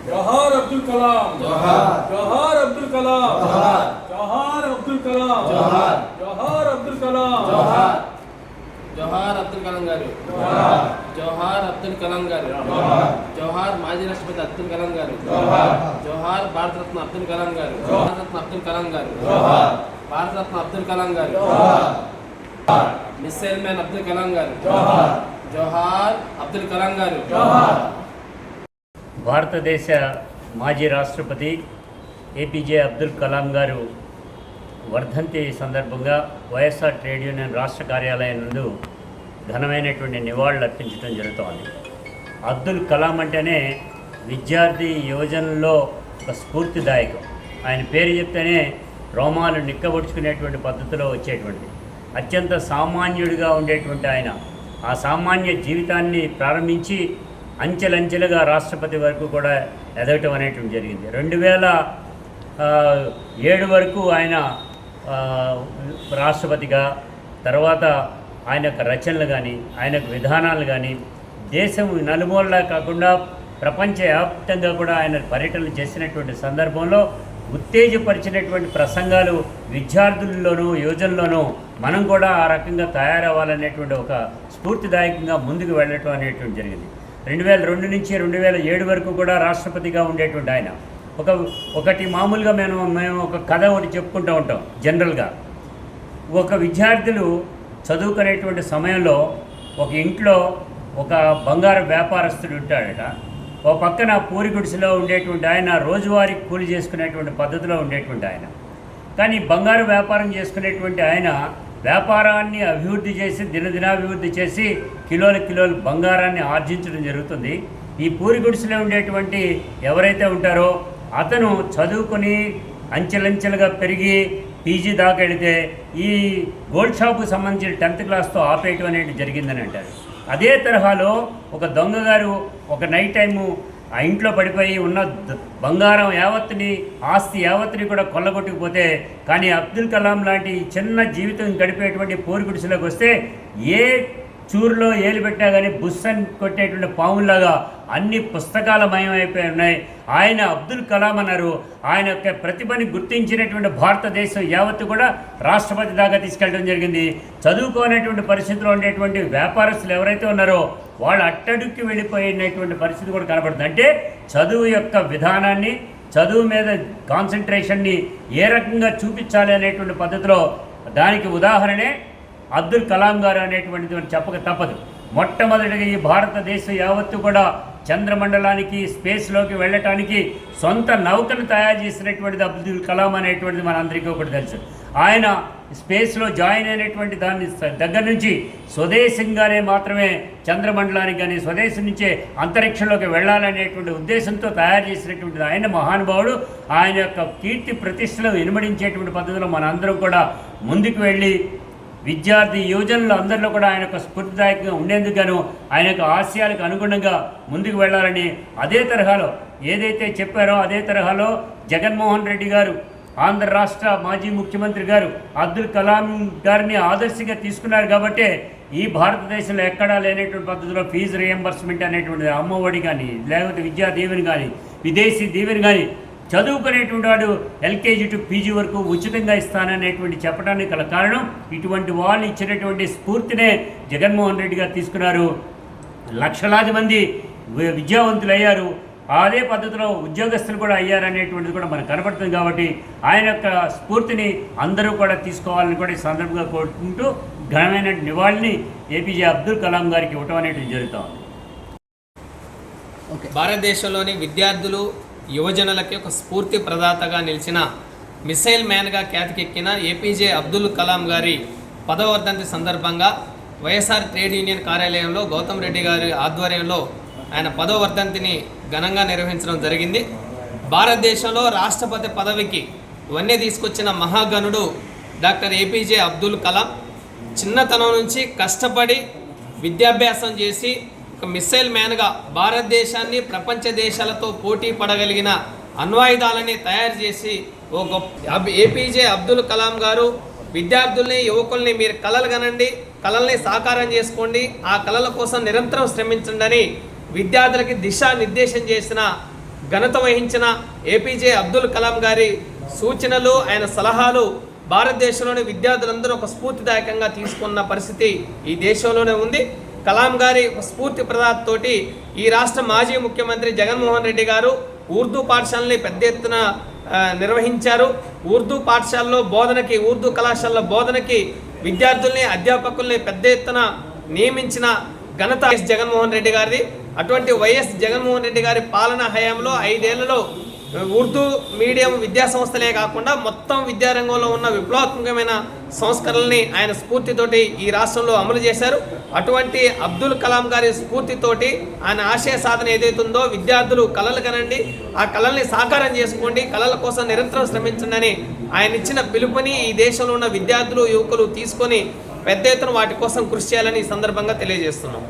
जोहार अब्दुल कलाम, जोहार जोहार अब्दुल कलाम, जोहार जोहार अब्दुल कलाम, जोहार जोहार अब्दुल कलाम, जोहार जोहार अब्दुल कलाम गारू, जोहार जोहार अब्दुल कलाम गारू, जोहार जोहार माजी राष्ट्रपति अब्दुल कलाम गारू, जोहार जोहार भारत रत्न अब्दुल कलाम गारू, जोहार भारत रत्न अब्दुल कलाम गारू, जोहार भारत रत्न अब्दुल कलाम गारू, जोहार मिसाइल मैन अब्दुल कलाम गारू, जोहार जोहार अब्दुल कलाम गारू, जोहार భారతదేశ మాజీ రాష్ట్రపతి ఏపీజే అబ్దుల్ కలాం గారు వర్ధంతి సందర్భంగా వైఎస్ఆర్ ట్రేడ్ యూనియన్ రాష్ట్ర కార్యాలయం నందు ఘనమైనటువంటి నివాళులు అర్పించడం జరుగుతోంది. అబ్దుల్ కలాం అంటేనే విద్యార్థి యువజనంలో ఒక స్ఫూర్తిదాయకం. ఆయన పేరు చెప్తేనే రోమాలు నిక్కబొడుచుకునేటువంటి పద్ధతిలో వచ్చేటువంటి అత్యంత సామాన్యుడిగా ఉండేటువంటి ఆయన ఆ సామాన్య జీవితాన్ని ప్రారంభించి అంచెలంచెలుగా రాష్ట్రపతి వరకు కూడా ఎదగటం అనేటువంటి జరిగింది. 2007 వరకు ఆయన రాష్ట్రపతిగా, తర్వాత ఆయన యొక్క రచనలు కానీ ఆయన యొక్క విధానాలు కానీ దేశం నలుమూలలా కాకుండా ప్రపంచవ్యాప్తంగా కూడా ఆయన పర్యటనలు చేసినటువంటి సందర్భంలో ఉత్తేజపరిచినటువంటి ప్రసంగాలు విద్యార్థుల్లోనూ యువజనుల్లోనూ మనం కూడా ఆ రకంగా తయారవ్వాలనేటువంటి ఒక స్ఫూర్తిదాయకంగా ముందుకు వెళ్ళటం అనేటువంటి జరిగింది. 2002 నుంచి 2007 వరకు కూడా రాష్ట్రపతిగా ఉండేటువంటి ఆయన ఒకటి మామూలుగా మేము ఒక కథ ఒకటి చెప్పుకుంటూ ఉంటాం. జనరల్గా ఒక విద్యార్థులు చదువుకునేటువంటి సమయంలో ఒక ఇంట్లో ఒక బంగారు వ్యాపారస్తుడు ఉంటాడట. ఓ పక్కన పూరి గుడిసెలో ఉండేటువంటి ఆయన రోజువారీ కూలి చేసుకునేటువంటి పద్ధతిలో ఉండేటువంటి ఆయన. కానీ బంగారు వ్యాపారం చేసుకునేటువంటి ఆయన వ్యాపారాన్ని అభివృద్ధి చేసి దినదినాభివృద్ధి చేసి కిలోలు బంగారాన్ని ఆర్జించడం జరుగుతుంది. ఈ పూరి గుడిసెలో ఉండేటువంటి ఎవరైతే ఉంటారో అతను చదువుకొని అంచెలంచెలుగా పెరిగి పీజీ దాకా వెళితే ఈ గోల్డ్ షాపుకు సంబంధించిన 10th క్లాస్తో ఆపేయటం అనేది జరిగిందని అంటారు. అదే తరహాలో ఒక దొంగగారు ఒక నైట్ టైము ఆ ఇంట్లో పడిపోయి ఉన్న బంగారం యావత్తుని ఆస్తి యావత్తుని కూడా కొల్లగొట్టుకుపోతే, కానీ అబ్దుల్ కలాం లాంటి చిన్న జీవితం గడిపేటువంటి పూరి గుడిసెలోకి వస్తే ఏ చూరులో ఏలు పెట్టా కానీ బుస్సని కొట్టేటువంటి పాముల్లాగా అన్ని పుస్తకాల మయమైపోయి ఉన్నాయి. ఆయన అబ్దుల్ కలాం అన్నారు. ఆయన యొక్క ప్రతిభని గుర్తించినటువంటి భారతదేశం యావత్తు కూడా రాష్ట్రపతి దాకా తీసుకెళ్ళడం జరిగింది. చదువుకోనేటువంటి పరిస్థితిలో ఉండేటువంటి వ్యాపారస్తులు ఎవరైతే ఉన్నారో వాళ్ళు అట్టడుక్కి వెళ్ళిపోయినటువంటి పరిస్థితి కూడా కనబడుతుంది. అంటే చదువు యొక్క విధానాన్ని, చదువు మీద కాన్సన్ట్రేషన్ని ఏ రకంగా చూపించాలి అనేటువంటి పద్ధతిలో దానికి ఉదాహరణే అబ్దుల్ కలాం గారు అనేటువంటిది చెప్పక తప్పదు. మొట్టమొదటిగా ఈ భారతదేశం యావత్తు కూడా చంద్రమండలానికి స్పేస్లోకి వెళ్ళటానికి సొంత నౌకను తయారు చేసినటువంటిది అబ్దుల్ కలాం అనేటువంటిది మనందరికీ ఒకటి తెలుసు. ఆయన స్పేస్లో జాయిన్ అయినటువంటి దాన్ని దగ్గర నుంచి స్వదేశంగానే మాత్రమే చంద్రమండలానికి కానీ స్వదేశం నుంచే అంతరిక్షంలోకి వెళ్ళాలనేటువంటి ఉద్దేశంతో తయారు చేసినటువంటిది ఆయన మహానుభావుడు. ఆయన యొక్క కీర్తి ప్రతిష్టలు ఇనుమడించేటువంటి పద్ధతిలో మనందరం కూడా ముందుకు వెళ్ళి విద్యార్థి యువజనులు అందరిలో కూడా ఆయన యొక్క స్ఫూర్తిదాయకంగా ఉండేందుకు ఆయన యొక్క ఆశయాలకు అనుగుణంగా ముందుకు వెళ్ళాలని అదే తరహాలో ఏదైతే చెప్పారో అదే తరహాలో జగన్మోహన్ రెడ్డి గారు ఆంధ్ర రాష్ట్ర మాజీ ముఖ్యమంత్రి గారు అబ్దుల్ కలాం గారిని ఆదర్శంగా తీసుకున్నారు. కాబట్టి ఈ భారతదేశంలో ఎక్కడా లేనటువంటి పద్ధతిలో ఫీజు రియంబర్స్మెంట్ అనేటువంటిది, అమ్మఒడి కానీ లేకపోతే విద్యా దీవెన కానీ విదేశీ దీవెన కానీ చదువుకునేటువంటి వాడు LKG to PG వరకు ఉచితంగా ఇస్తాననేటువంటి చెప్పడానికి గల కారణం ఇటువంటి వాళ్ళు ఇచ్చినటువంటి స్ఫూర్తినే జగన్మోహన్ రెడ్డి గారు తీసుకున్నారు. లక్షలాది మంది విద్యావంతులు అయ్యారు. అదే పద్ధతిలో ఉద్యోగస్తులు కూడా అయ్యారనేటువంటిది కూడా మనకు కనపడుతుంది. కాబట్టి ఆయన యొక్క స్ఫూర్తిని అందరూ కూడా తీసుకోవాలని కూడా ఈ సందర్భంగా కోరుకుంటూ ఘనమైన నివాళిని ఏపీజే అబ్దుల్ కలాం గారికి ఇవ్వటం అనేటువంటి జరుగుతోంది. భారతదేశంలోని విద్యార్థులు యువజనులకి ఒక స్ఫూర్తి ప్రదాతగా నిలిచిన మిసైల్ మ్యాన్గా ఖ్యాతికెక్కిన ఏపీజే అబ్దుల్ కలాం గారి 10వ వర్ధంతి సందర్భంగా వైఎస్ఆర్ ట్రేడ్ యూనియన్ కార్యాలయంలో గౌతమ్ రెడ్డి గారి ఆధ్వర్యంలో ఆయన 10వ వర్ధంతిని ఘనంగా నిర్వహించడం జరిగింది. భారతదేశంలో రాష్ట్రపతి పదవికి వన్నె తీసుకొచ్చిన మహాగణుడు డాక్టర్ ఏపీజే అబ్దుల్ కలాం చిన్నతనం నుంచి కష్టపడి విద్యాభ్యాసం చేసి ఒక మిసైల్ మ్యాన్గా భారతదేశాన్ని ప్రపంచ దేశాలతో పోటీ పడగలిగిన అణ్వాయుధాలని తయారు చేసి ఓ గొప్ప ఏపీజే అబ్దుల్ కలాం గారు విద్యార్థుల్ని యువకుల్ని మీరు కలలు కనండి, కలల్ని సాకారం చేసుకోండి, ఆ కళల కోసం నిరంతరం శ్రమించండి అని విద్యార్థులకి దిశానిర్దేశం చేసిన ఘనత వహించిన ఏపీజే అబ్దుల్ కలాం గారి సూచనలు, ఆయన సలహాలు భారతదేశంలోని విద్యార్థులందరూ ఒక స్ఫూర్తిదాయకంగా తీసుకున్న పరిస్థితి ఈ దేశంలోనే ఉంది. కలాం గారి స్ఫూర్తి ప్రదాతతోటి ఈ రాష్ట్ర మాజీ ముఖ్యమంత్రి జగన్మోహన్ రెడ్డి గారు ఉర్దూ పాఠశాలని పెద్ద ఎత్తున నిర్వహించారు. ఉర్దూ పాఠశాలలో బోధనకి, ఉర్దూ కళాశాలలో బోధనకి విద్యార్థుల్ని, అధ్యాపకుల్ని పెద్ద ఎత్తున నియమించిన ఘనత జగన్మోహన్ రెడ్డి గారిది. అటువంటి వైఎస్ జగన్మోహన్ రెడ్డి గారి పాలన హయాంలో 5 ఏళ్లలో ఉర్దూ మీడియం విద్యా సంస్థలే కాకుండా మొత్తం విద్యారంగంలో ఉన్న విప్లవాత్మకమైన సంస్కరణల్ని ఆయన స్ఫూర్తితోటి ఈ రాష్ట్రంలో అమలు చేశారు. అటువంటి అబ్దుల్ కలాం గారి స్ఫూర్తితోటి ఆయన ఆశయ సాధన ఏదైతుందో విద్యార్థులు కలలు కనండి, ఆ కళల్ని సాకారం చేసుకోండి, కళల కోసం నిరంతరం శ్రమించండి అని ఆయన ఇచ్చిన పిలుపుని ఈ దేశంలో ఉన్న విద్యార్థులు, యువకులు తీసుకొని పెద్ద ఎత్తున వాటి కోసం కృషి చేయాలని ఈ సందర్భంగా తెలియజేస్తున్నాం.